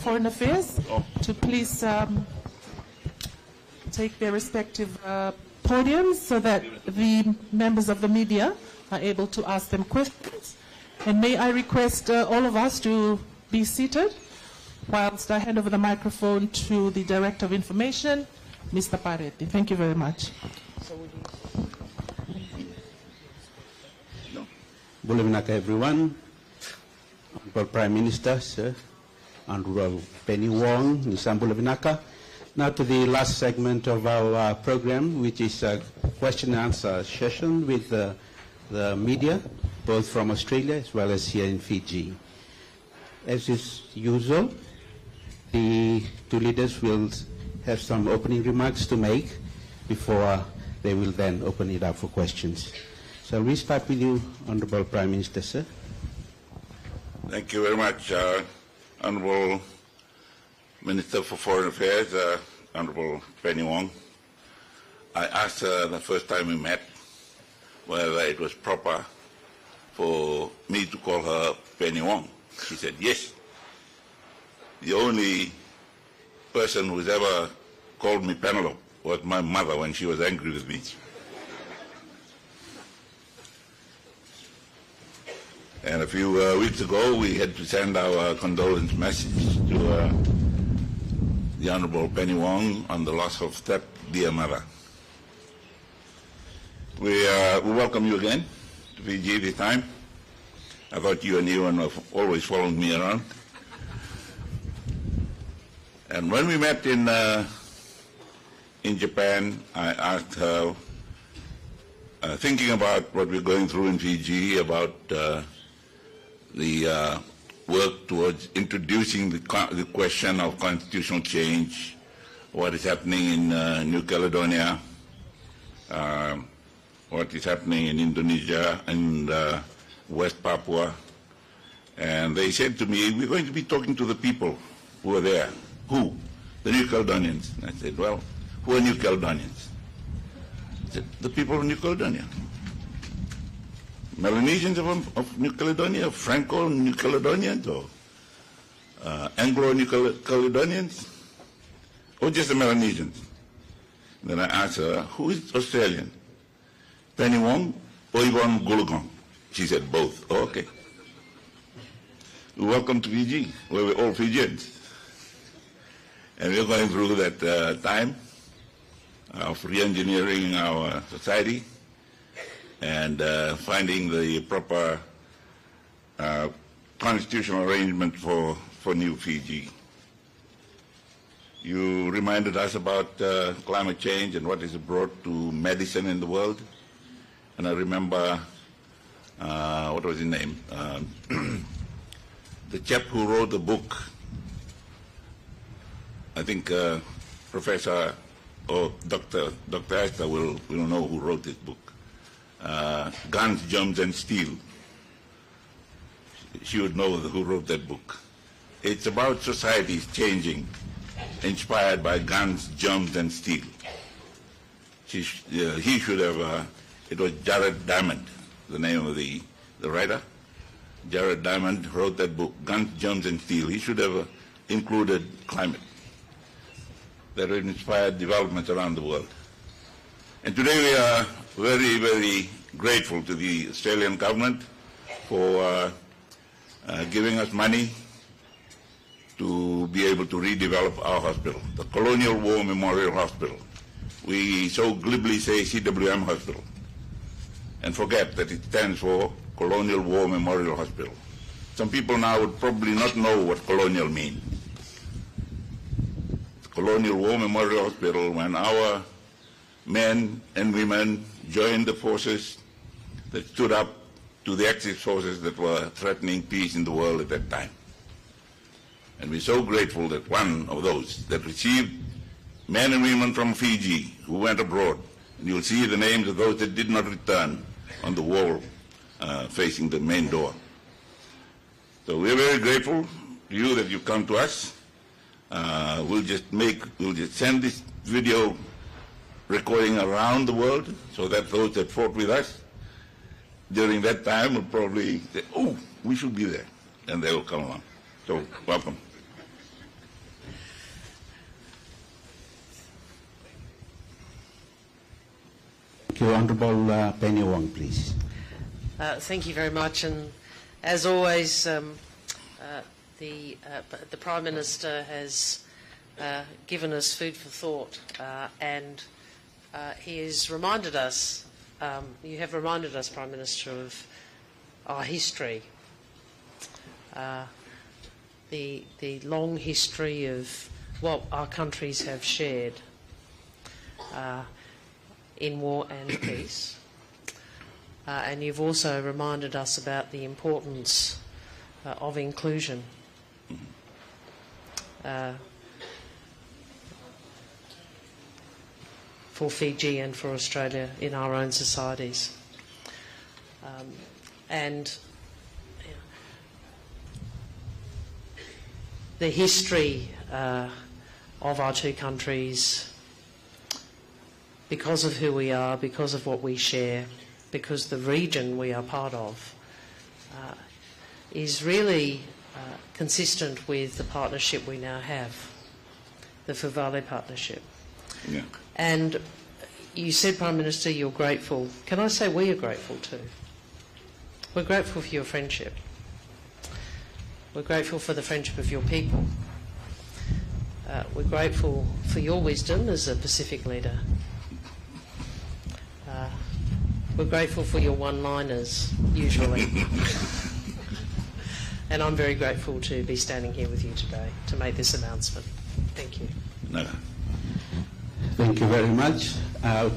Foreign Affairs to please take their respective podiums so that the members of the media are able to ask them questions. And may I request all of us to be seated whilst I hand over the microphone to the Director of Information, Mr. Paretti. Thank you very much. Buleminaka, everyone. Honorable Prime Minister, sir, Honorable Penny Wong, Nisan Buleminaka. Now to the last segment of our program, which is a question and answer session with the media, both from Australia as well as here in Fiji. As is usual, the two leaders will have some opening remarks to make before they will then open it up for questions. So we start with you, Honorable Prime Minister, sir. Thank you very much, Honorable Minister for Foreign Affairs, Honorable Penny Wong. I asked her the first time we met whether it was proper for me to call her Penny Wong. She said yes. The only person who's ever called me Penelope was my mother when she was angry with me. And a few weeks ago, we had to send our condolence message to the Honorable Penny Wong on the loss of that dear mother. We welcome you again to Fiji this time. I thought you and Ewan have always followed me around. And when we met in Japan, I asked her, thinking about what we're going through in Fiji, about the work towards introducing the question of constitutional change, what is happening in New Caledonia, what is happening in Indonesia and West Papua. And they said to me, we're going to be talking to the people who are there. Who? The New Caledonians. And I said, well, who are New Caledonians? I said, the people of New Caledonia. Melanesians of New Caledonia, Franco New Caledonians, or Anglo New Caledonians, or just the Melanesians? Then I asked her, who is Australian? Penny Wong or Yvonne Goolagong? She said both. Oh, okay. Welcome to Fiji, where we're all Fijians. And we're going through that time of re-engineering our society and finding the proper constitutional arrangement for New Fiji. You reminded us about climate change and what is brought to medicine in the world. And I remember, what was his name? The chap who wrote the book, I think Professor or Dr. Esther will know who wrote this book. Guns, Germs and Steel. She would know who wrote that book. It's about societies changing, inspired by guns, germs and steel. He should have, it was Jared Diamond, the name of the writer. Jared Diamond wrote that book, Guns, Germs and Steel. He should have included climate. That would inspire developments around the world. And today we are very, very grateful to the Australian government for giving us money to be able to redevelop our hospital, the Colonial War Memorial Hospital. We so glibly say CWM Hospital and forget that it stands for Colonial War Memorial Hospital. Some people now would probably not know what colonial means. Colonial War Memorial Hospital, when our men and women joined the forces that stood up to the Axis forces that were threatening peace in the world at that time. And we're so grateful that one of those that received men and women from Fiji who went abroad, and you'll see the names of those that did not return on the wall facing the main door. So we're very grateful to you that you come to us. We'll just send this video recording around the world so that those that fought with us during that time will probably say, oh, we should be there, and they will come along. So welcome. Thank you. Honourable Penny Wong, please. Thank you very much. And as always, the Prime Minister has given us food for thought, and he has reminded us, you have reminded us, Prime Minister, of our history, the long history of what our countries have shared in war and peace. And you've also reminded us about the importance of inclusion. For Fiji and for Australia in our own societies. And the history of our two countries, because of who we are, because of what we share, because the region we are part of, is really consistent with the partnership we now have, the Fuvale partnership. Yeah. And you said, Prime Minister, you're grateful. Can I say we are grateful too? We're grateful for your friendship. We're grateful for the friendship of your people. We're grateful for your wisdom as a Pacific leader. We're grateful for your one-liners, usually. And I'm very grateful to be standing here with you today to make this announcement. Thank you. No. Thank you very much.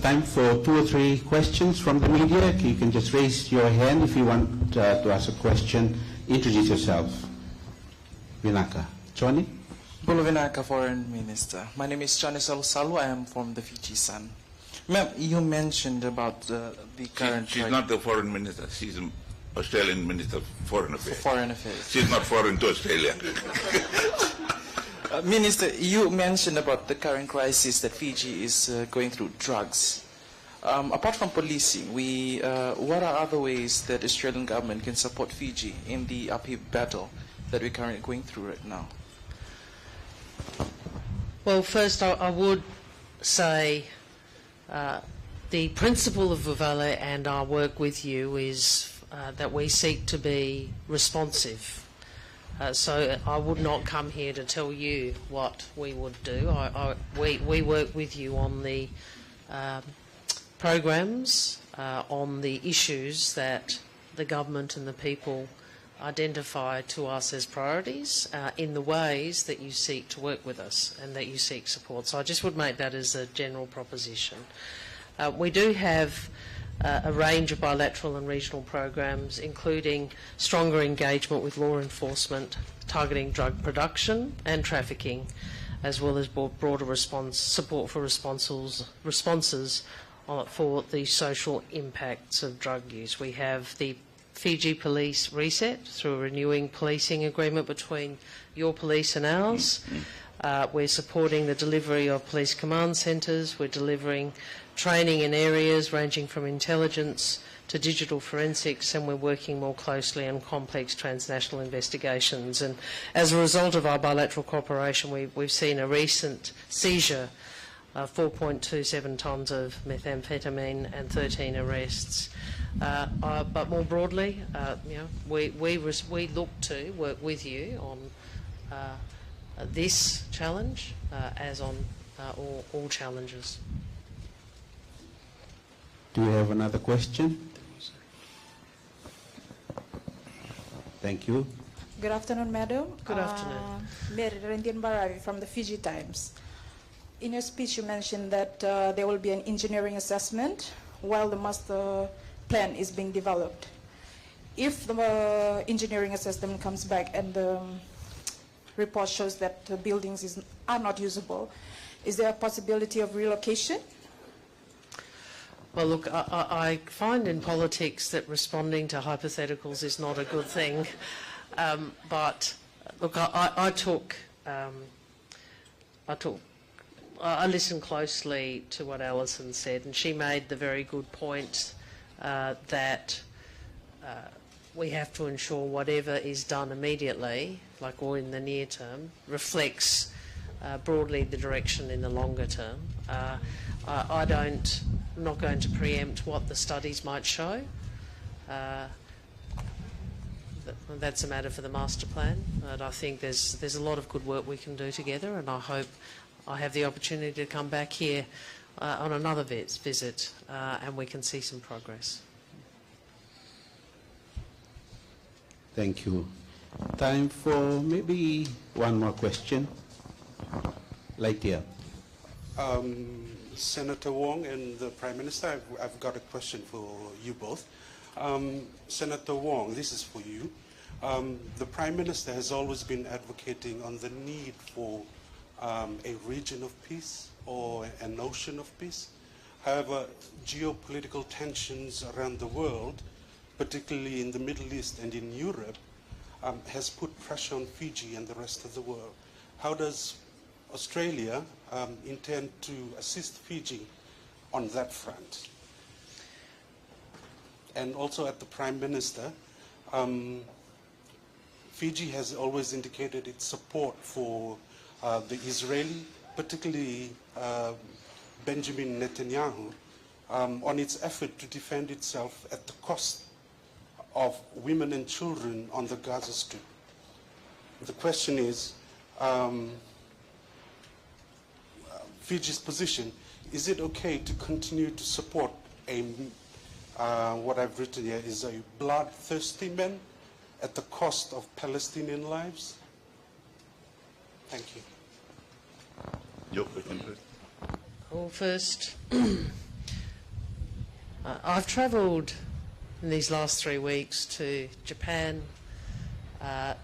Time for 2 or 3 questions from the media. You can just raise your hand if you want to ask a question. Introduce yourself. Vinaka. Johnny? Bulu Vinaka, Foreign Minister. My name is Johnny Salu. I am from the Fiji Sun. Ma'am, you mentioned about the current... She's not the Foreign Minister. She's an Australian Minister of Foreign Affairs. Foreign Affairs. She's not foreign to Australia. Minister, you mentioned about the current crisis that Fiji is going through, drugs. Apart from policing, what are other ways that the Australian government can support Fiji in the uphill battle that we're currently going through right now? Well, first I would say the principle of Fuvale and our work with you is that we seek to be responsive. So I would not come here to tell you what we would do. We work with you on the programs, on the issues that the government and the people identify to us as priorities in the ways that you seek to work with us and that you seek support. So I just would make that as a general proposition. We do have a range of bilateral and regional programs, including stronger engagement with law enforcement, targeting drug production and trafficking, as well as broader support for responses for the social impacts of drug use. We have the Fiji Police Reset through a renewing policing agreement between your police and ours. We're supporting the delivery of police command centres. We're delivering training in areas ranging from intelligence to digital forensics, and we're working more closely on complex transnational investigations. And as a result of our bilateral cooperation, we've seen a recent seizure of 4.27 tonnes of methamphetamine and 13 arrests. But more broadly, we look to work with you on this challenge as on all challenges. Do we have another question? Thank you. Good afternoon, Madam. Good afternoon. Mary Rendian Barari from the Fiji Times. In your speech, you mentioned that there will be an engineering assessment while the master plan is being developed. If the engineering assessment comes back and the report shows that the buildings are not usable, is there a possibility of relocation? Well, look, I find in politics that responding to hypotheticals is not a good thing. But look, I listened closely to what Alison said, and she made the very good point that we have to ensure whatever is done immediately, or in the near term, reflects broadly the direction in the longer term. I don't I'm not going to preempt what the studies might show. That's a matter for the master plan, and I think there's a lot of good work we can do together, and I hope I have the opportunity to come back here on another visit and we can see some progress. Thank you. Time for maybe one more question. Lightia. Senator Wong and the Prime Minister, I've got a question for you both. Senator Wong, this is for you. The Prime Minister has always been advocating on the need for a region of peace or an ocean of peace. However, geopolitical tensions around the world, particularly in the Middle East and in Europe, has put pressure on Fiji and the rest of the world. How does Australia intend to assist Fiji on that front? And also at the Prime Minister, Fiji has always indicated its support for the Israeli, particularly Benjamin Netanyahu, on its effort to defend itself at the cost of women and children on the Gaza Strip. The question is, Fiji's position, is it okay to continue to support a, what I've written here is a bloodthirsty man at the cost of Palestinian lives? Thank you. Your question first. Well, first, I've travelled in these last 3 weeks to Japan,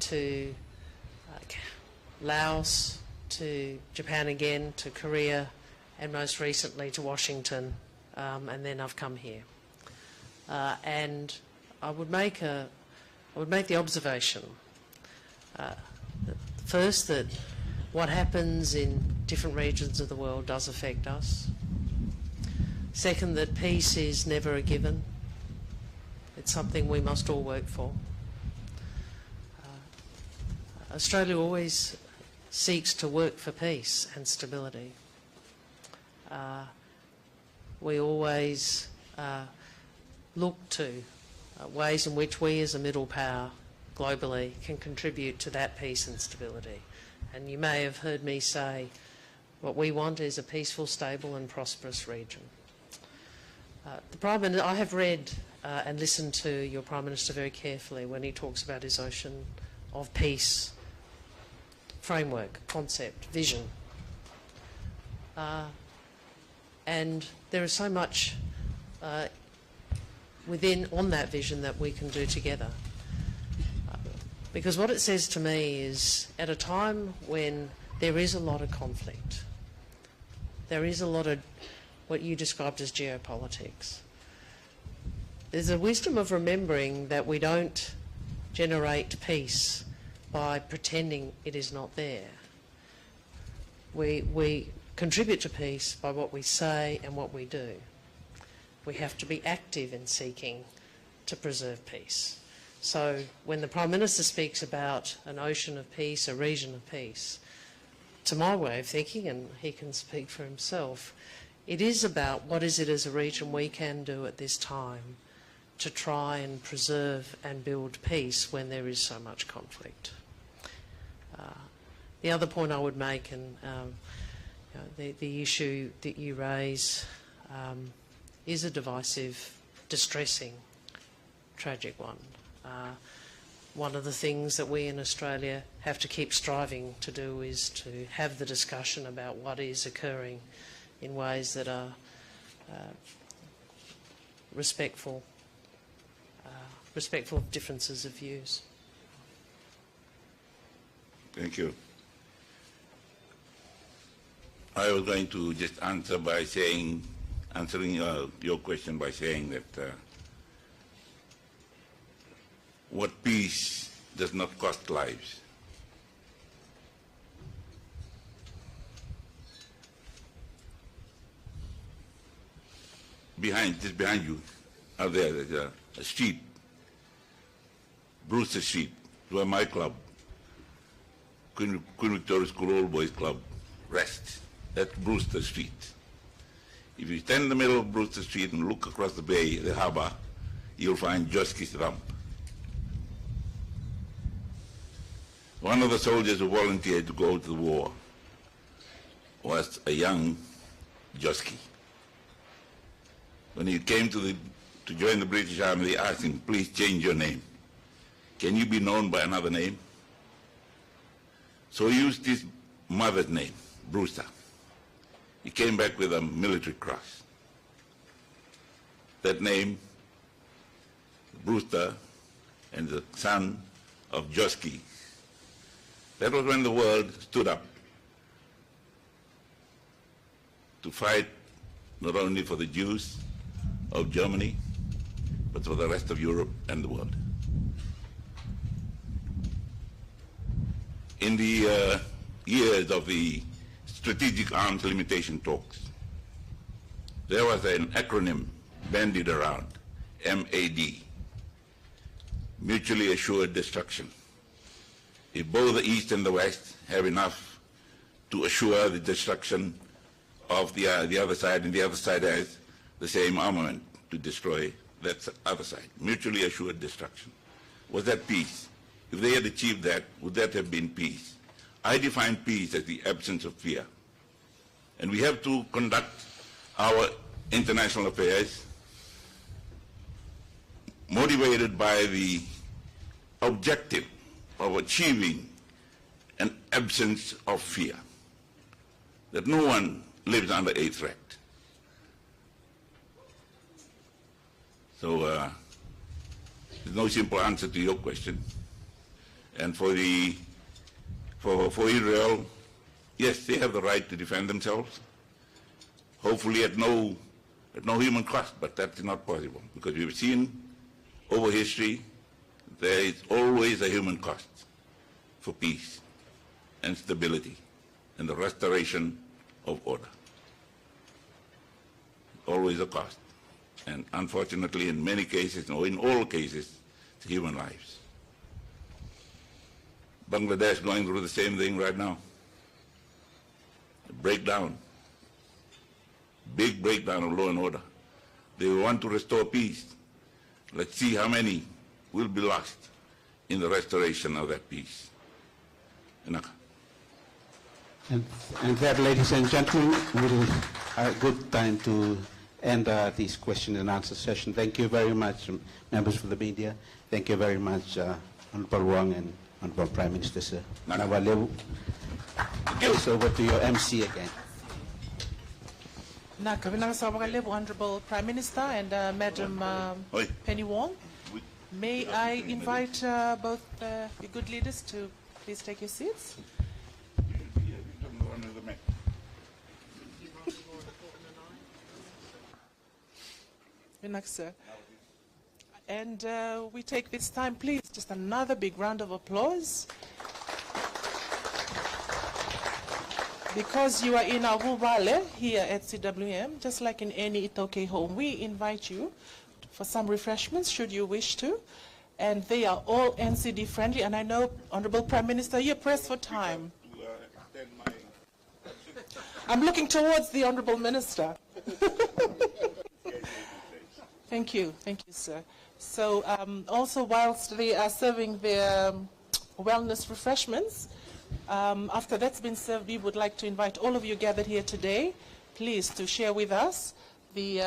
to Laos, to Japan again, to Korea, and most recently to Washington, and then I've come here. And I would make the observation, first, that what happens in different regions of the world does affect us. Second, that peace is never a given. It's something we must all work for. Australia always seeks to work for peace and stability. We always look to ways in which we as a middle power globally can contribute to that peace and stability. And you may have heard me say what we want is a peaceful, stable and prosperous region. The Prime Minister, I have read and listened to your Prime Minister very carefully when he talks about his ocean of peace framework, concept, vision. And there is so much on that vision that we can do together. Because what it says to me is, at a time when there is a lot of conflict, there is a lot of what you described as geopolitics, there's a wisdom of remembering that we don't generate peace by pretending it is not there. We contribute to peace by what we say and what we do. We have to be active in seeking to preserve peace. So when the Prime Minister speaks about an ocean of peace, a region of peace, to my way of thinking, and he can speak for himself, it is about what is it as a region we can do at this time to try and preserve and build peace when there is so much conflict. The other point I would make, and the issue that you raise is a divisive, distressing, tragic one. One of the things that we in Australia have to keep striving to do is to have the discussion about what is occurring in ways that are respectful of differences of views. Thank you. I was going to just answer by saying, answering your question by saying that what peace does not cost lives. Just behind you, out there's a street, Brewster Street, where my club, Queen Victoria School Old Boys Club, rests. That's Brewster Street. If you stand in the middle of Brewster Street and look across the bay, the harbor, you'll find Joski's Rump. One of the soldiers who volunteered to go to the war was a young Joski. When he came to join the British Army, they asked him, please change your name. Can you be known by another name? So he used his mother's name, Brewster. He came back with a military cross. That name, Brewster, and the son of Joski, that was when the world stood up to fight not only for the Jews of Germany, but for the rest of Europe and the world. In the years of the strategic arms limitation talks, there was an acronym bandied around, MAD, mutually assured destruction. If both the East and the West have enough to assure the destruction of the other side, and the other side has the same armament to destroy that other side, mutually assured destruction. Was that peace? If they had achieved that, would that have been peace? I define peace as the absence of fear. And we have to conduct our international affairs motivated by the objective of achieving an absence of fear, that no one lives under a threat. So there's no simple answer to your question. And for Israel, yes, they have the right to defend themselves, hopefully at no human cost, but that's not possible, because we've seen over history there is always a human cost for peace and stability and the restoration of order. Always a cost. And unfortunately, in many cases, or in all cases, it's human lives. Bangladesh going through the same thing right now. A breakdown, big breakdown of law and order. They want to restore peace. Let's see how many will be lost in the restoration of that peace. And that, ladies and gentlemen, will a good time to end this question and answer session. Thank you very much, members of the media. Thank you very much, Honorable Wong and Honorable Prime Minister, sir. Nawalewu. It's over to your MC again. Honorable Prime Minister and Madam Penny Wong. May I invite both the good leaders to please take your seats. Sir. And we take this time, please, just another big round of applause. Because you are in our Vuvale here at CWM, just like in any Itoke home, we invite you for some refreshments, should you wish to. And they are all NCD friendly. And I know, Honorable Prime Minister, you're pressed for time. I'm looking towards the Honorable Minister. Thank you, sir. So also, whilst they are serving their wellness refreshments, after that's been served, we would like to invite all of you gathered here today, please, to share with us the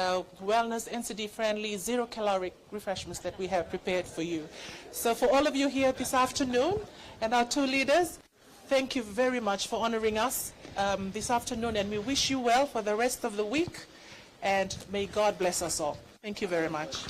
wellness, NCD-friendly, zero-caloric refreshments that we have prepared for you. So for all of you here this afternoon, and our two leaders, thank you very much for honoring us this afternoon, and we wish you well for the rest of the week, and may God bless us all. Thank you very much.